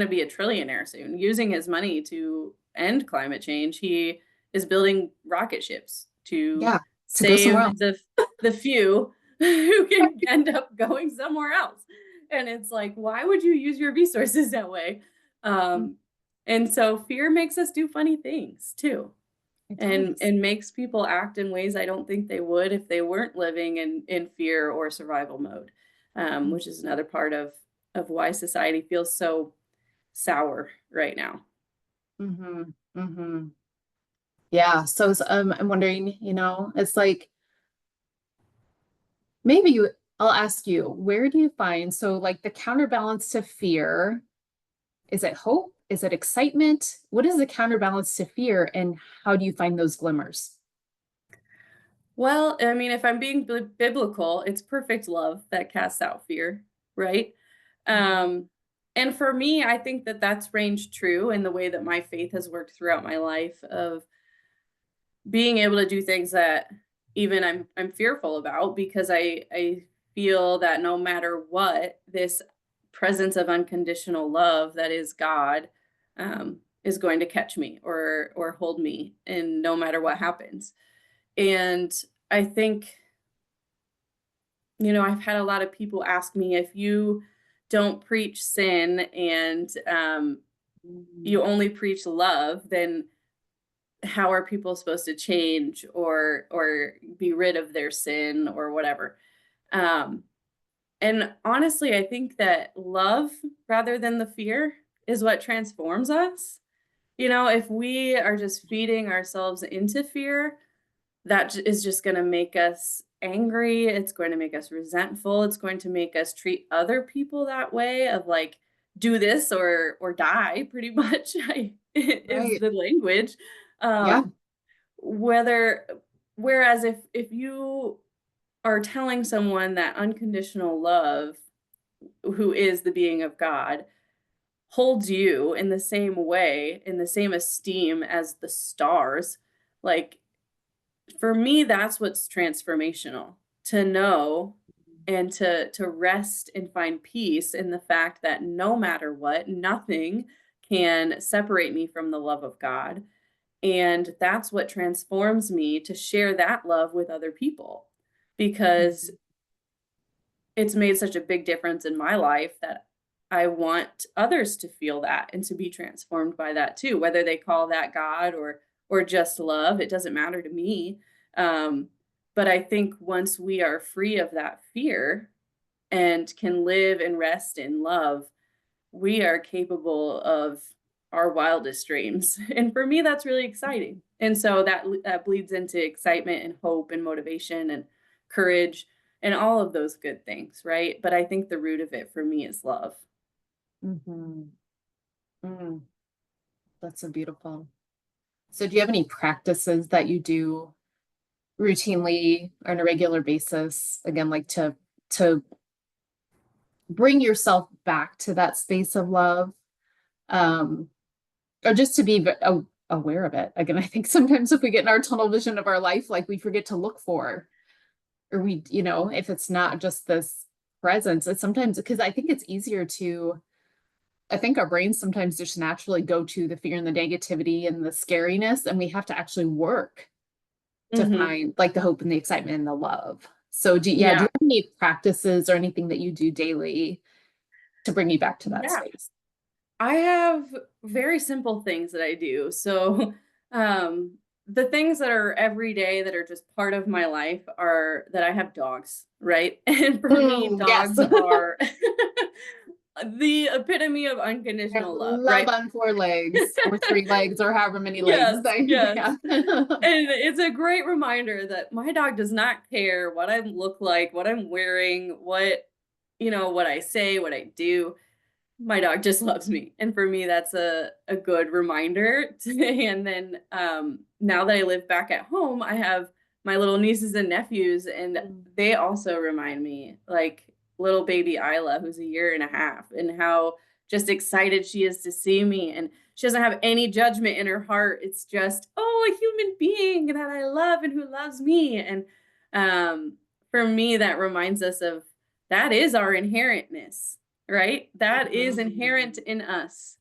to be a trillionaire soon, using his money to end climate change, he is building rocket ships to Yeah. To go somewhere save else. the few who can end up going somewhere else. And it's like, why would you use your resources that way? Um, and so fear makes us do funny things too. It and does. makes people act in ways I don't think they would if they weren't living in fear or survival mode, which is another part of why society feels so sour right now. Mm-hmm. Mm-hmm. Yeah. So I'm wondering, it's like maybe I'll ask you, where do you find so like the counterbalance to fear? Is it hope? Is it excitement? What is the counterbalance to fear, and how do you find those glimmers? Well, I mean, if I'm being biblical, it's perfect love that casts out fear, right? Mhm. Um, and for me, I think that that's ranged true in the way that my faith has worked throughout my life of being able to do things that even I'm fearful about because I feel that no matter what, this presence of unconditional love that is God is going to catch me or hold me, and no matter what happens. And I think, I've had a lot of people ask me if you don't preach sin and Mm. you only preach love, then how are people supposed to change or be rid of their sin or whatever? Um, and honestly, I think that love rather than the fear is what transforms us. If we are just feeding ourselves into fear, is just going to make us angry. It's going to make us resentful. It's going to make us treat other people that way of like, do this or die, pretty much is Right. the language. Yeah. Um, whether Whereas if you are telling someone that unconditional love, who is the being of God, holds you in the same way, in the same esteem as the stars, like for me, that's what's transformational, to know and to rest and find peace in the fact that no matter what, nothing can separate me from the love of God. And that's what transforms me to share that love with other people because Mhm. it's made such a big difference in my life that I want others to feel that and to be transformed by that too, whether they call that God or just love, it doesn't matter to me. Um, but I think once we are free of that fear and can live and rest in love, we are capable of our wildest dreams. And for me, that's really exciting. And so that bleeds into excitement and hope and motivation and courage and all of those good things, right? But I think the root of it for me is love. Mhm. Mm. That's so beautiful. So do you have any practices that you do routinely on a regular basis? Again, like to bring yourself back to that space of love, um, or just to be aware of it. Again, I think sometimes if we get in our tunnel vision of our life, like we forget to look for, or if it's not just this presence, it's sometimes because I think it's easier to. I think our brains sometimes just naturally go to the fear and the negativity and the scariness, and we have to actually work to Hmm. find like the hope and the excitement and the love. So do Yeah. you have any practices or anything that you do daily to bring you back to that Yeah. space? I have very simple things that I do. So, the things that are every day that are just part of my life are that I have dogs, right? And for me, Mm, yes. dogs are the epitome of I unconditional love, love right? on four legs or three legs or however many legs Yes, they yes. have. And it's a great reminder that my dog does not care what I look like, what I'm wearing, what I say, what I do. My dog just loves me, and for me, that's a good reminder. And then, now that I live back at home, I have my little nieces and nephews, and Mm, they also remind me, like, little baby Isla, who's a year and a half, and how just excited she is to see me, and she doesn't have any judgment in her heart. It's just, "Oh, a human being that I love and who loves me," and, for me, that reminds us of that is our inherentness, right? That is inherent mhm. in us,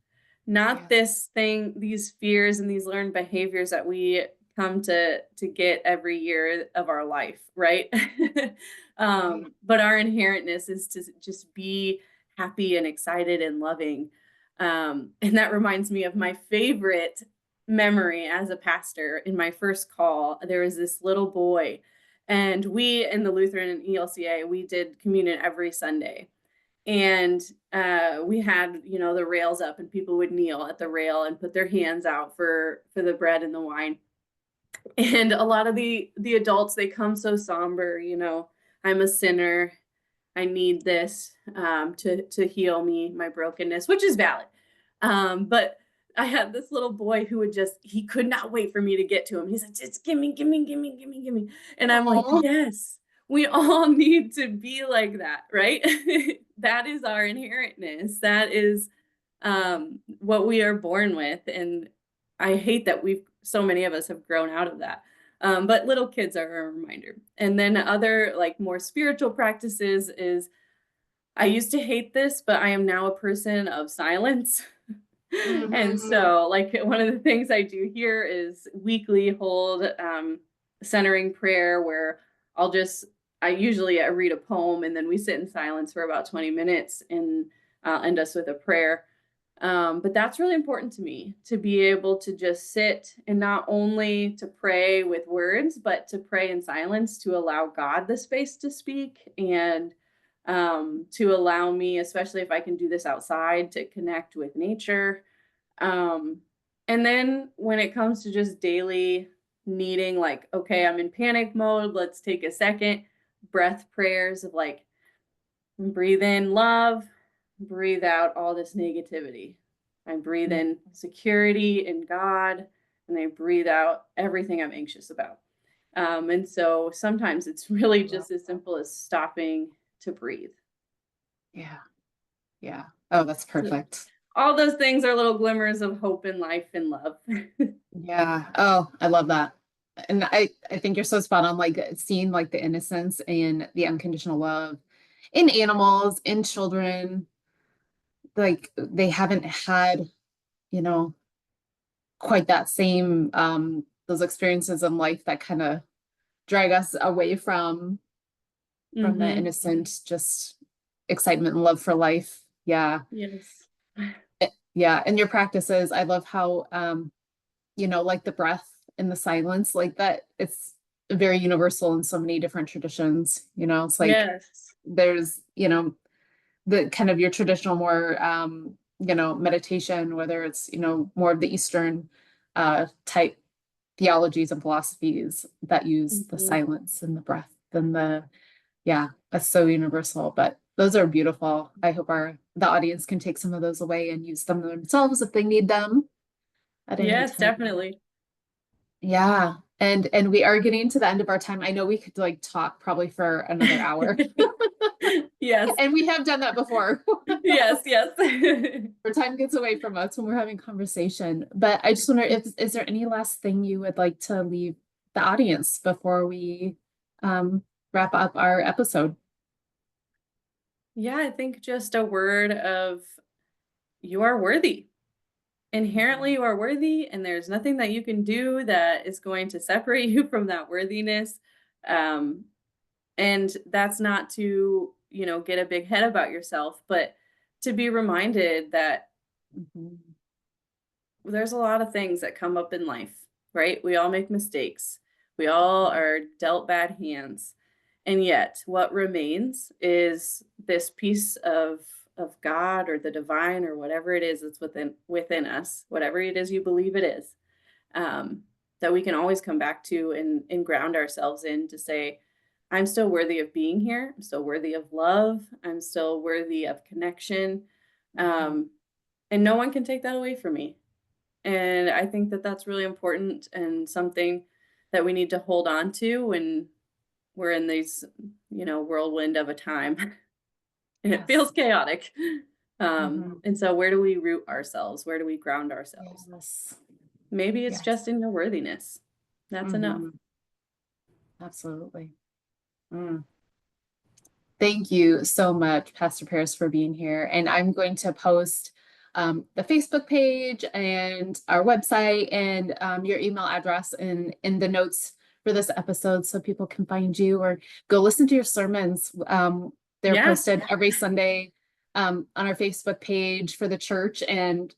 not Yes. this thing, these fears and these learned behaviors that we come to get every year of our life, right? Right. But our inherentness is to just be happy and excited and loving. And that reminds me of my favorite memory as a pastor in my first call, there was this little boy, and we in the Lutheran and ELCA, we did communion every Sunday. And we had, you know, the rails up, and people would kneel at the rail and put their hands out for the bread and the wine. And a lot of the adults, they come so somber, you know, I'm a sinner, I need this to heal me, my brokenness, which is valid. But I had this little boy who would just, he could not wait for me to get to him. He's like, just give me, give me, give me, give me, give me. And I'm like, Oh, yes, we all need to be like that, right? That is our inherentness. That is what we are born with. And I hate that so many of us have grown out of that. But little kids are a reminder. And then other like more spiritual practices is, I used to hate this, but I am now a person of silence. And mhm. so like one of the things I do here is weekly hold centering prayer, where I usually read a poem, and then we sit in silence for about 20 minutes, and I'll end us with a prayer. But that's really important to me, to be able to just sit and not only to pray with words, but to pray in silence, to allow God the space to speak, and to allow me, especially if I can do this outside, to connect with nature. Um, and then when it comes to just daily needing, like, okay, I'm in panic mode, let's take a second, breath prayers of like, breathe in love, breathe out all this negativity. I breathe Yeah. in security in God, and I breathe out everything I'm anxious about. And so sometimes it's really Love just as that. simple as stopping to breathe. Yeah. Yeah. Oh, that's So perfect. all those things are little glimmers of hope and life and love. Yeah. Oh, I love that. And I think you're so spot on, like seeing like the innocence and the unconditional love in animals, in children, like they haven't had, you know, quite that same those experiences in life that kind of drag us away from the Hmm. innocent, just excitement and love for life. Yeah. Yes. Yeah. And your practices, I love how like the breath and the silence, like that, it's very universal in so many different traditions. It's like Yes. there's, the kind of your traditional more meditation, whether it's, more of the Eastern type theologies and philosophies that use the Hmm. silence and the breath and yeah, that's so universal. But those are beautiful. I hope the audience can take some of those away and use them themselves if they need them at any Yes, time. definitely. Yeah. And we are getting to the end of our time. I know we could like talk probably for another hour. Yes. And we have done that before. Yes, yes. Our time gets away from us when we're having conversation. But I just wonder, if is there any last thing you would like to leave the audience before we um wrap up our episode? Yeah, I think just a word of, you are worthy. Inherently, Mhm. you are worthy, and there's nothing that you can do that is going to separate you from that worthiness. Um, and that's not to, get a big head about yourself, but to be reminded that Mhm. there's a lot of things that come up in life, right? We all make mistakes. We all Mhm. are dealt bad hands. And yet, what remains is this piece of God or the divine or whatever it is that's within us, whatever it is you believe it is, um, that we can always come back to and ground ourselves in, to say, I'm still worthy of being here. I'm still worthy of love. I'm still worthy of connection. Mhm. Um, and no one can take that away from me. And I think that that's really important, and something that we need to hold on to when we're in these, whirlwind of a time, and it feels Yes. chaotic. Mhm. And so where do we root ourselves? Where do we ground ourselves? Yes. Maybe it's Yes. just in your worthiness. That's enough. Mhm. Absolutely. Mm. Thank you so much, Pastor Paris, for being here. And I'm going to post the Facebook page and our website and your email address in the notes for this episode so people can find you or go listen to your sermons. They're Yeah. posted every Sunday on our Facebook page for the church. And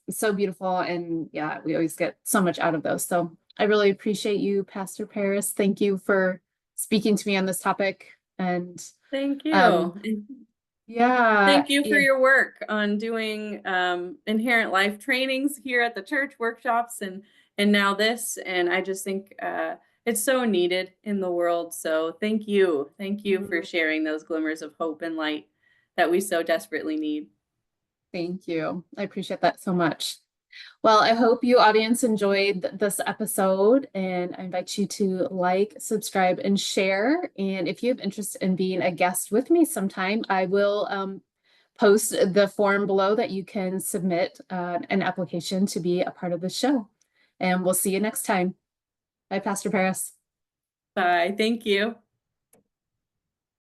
so beautiful. And yeah, we always get so much out of those. So I really appreciate you, Pastor Paris. Thank you for speaking to me on this topic. And Thank um, you. And yeah, thank you for yeah, your work on doing inherent life trainings here at the church, workshops, and now this. And I just think it's so needed in the world. So thank you. Thank you for sharing those glimmers of hope and light that we so desperately need. thank you. I appreciate that so much. Well, I hope you audience enjoyed this episode, and I invite you to like, subscribe, and share. And if you have interest in being a guest with me sometime, I will post the form below that you can submit an application to be a part of the show. And we'll see you next time. Bye, Pastor Paris. Bye. Thank you.